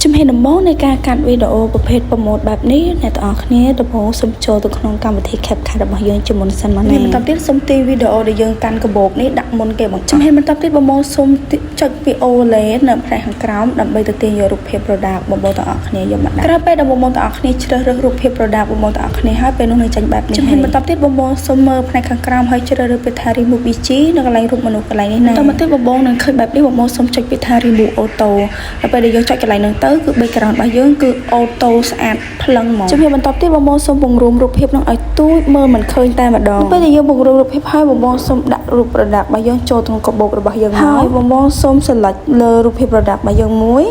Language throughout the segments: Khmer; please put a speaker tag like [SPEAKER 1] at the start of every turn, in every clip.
[SPEAKER 1] ជំហានដំបូងនៃការកាត់វីដេអូប្រភេទប្រម៉ូទបែបនេះអ្នកទាំងអស់គ្នាដំបូងសូមចូលទៅក្នុងកម្មវិធី CapCut របស់យើងជាមុនសិនមកណាបន្តទៀតសូមទាញវីដេអូដែលយើងកាន់កាបូបនេះដាក់មុនគេបង្ជំហានបន្តទៀតបងប្អូនសូមចុចពី Overlay នៅផ្នែកខាងក្រោមដើម្បីទៅទាញយករូបភាព Product បងប្អូនទាំងអស់គ្នាយកមកដាក់ក្រោយពេលដែលបងប្អូនទាំងអស់គ្នាជ្រើសរើសរូបភាព Product បងប្អូនទាំងអស់គ្នាហើយពេលនោះនឹងចេញបែបនេះជំហានបន្តទៀតបងប្អូនសូមមើលផ្នែកខាងក្រោមហើយជ្រើសរើសពីថា Remove BG នៅកន្លែងរូបមនុស្សកន្លែងនេះណាបន្តទៀតបងប្អូននឹងឃើញបែបនេះបងប្អូនសូមចុចពីថា Remove Auto ដល់ពេលដែលយើងចុចកន្លែងហ្នឹងទៅគឺ background របស់យើងគឺ auto ស្អាតភ្លឹងហ្មងជំហានបន្តទៀតបងប្អូនសូមបង្រួមរូបភាពនឹងឲ្យទូចមើលមិនឃើញតែម្ដងពេលដែលយើងបង្រួមរូបភាពហើយបងប្អូនសូមដាក់រូប product របស់យើងចូលក្នុងកាបូបរបស់យើងហើយបងប្អូនសូម select លើរូបភាព product របស់យើងមួយ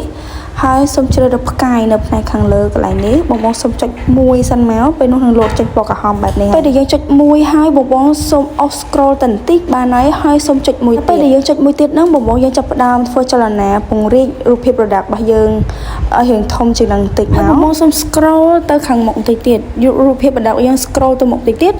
[SPEAKER 1] ហើយសូមជ្រើសរើសផ្កាយនៅផ្នែកខាងលើកន្លែងនេះបងប្អូនសូមចុច1សិនមកពេលនោះនឹងលោតចេញពណ៌ក្រហមបែបនេះពេលដែលយើងចុច1ហើយបងប្អូនសូម off scroll ទៅបន្តិចបានហើយសូមចុច1ទៀតពេលដែលយើងចុច1ទៀតហ្នឹងបងប្អូនយើងចាប់ផ្ដើមធ្វើចលនាពង្រីករូបភាព product របស់យើងឲ្យរាងធំជាងនឹងបន្តិចមកបងប្អូនសូម scroll ទៅខាងមុខបន្តិចទៀតយករូបភាព product យើង scroll ទៅមុខបន្តិចទៀត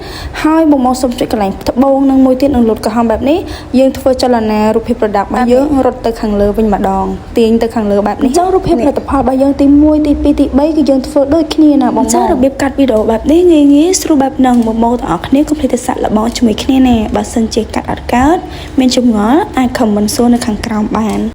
[SPEAKER 1] ហើយបងប្អូនសូមចុចកន្លែងត្បូងនឹងមួយទៀតនឹងលោតក្រហមបែបនេះយើងធ្វើចលនារូបភាព product របស់យើងរត់ទៅខាងលើវិញម្ដងទាញទៅខាងលើបែបនេះចុះរូបភាពផលិតផលរបស់យើងទី1ទី2ទី3គឺយើងធ្វើដូចគ្នាណាបងប្អូនចារបៀបកាត់វីដេអូបែបនេះងាយៗស្រួលបែបហ្នឹងបងប្អូនទាំងអស់គ្នាកុំភ្លេចទៅសាកល្បងជាមួយគ្នាណាបើសិនជាកាត់អត់កើតមានចម្ងល់អាច comment សួរនៅខាងក្រោមបាន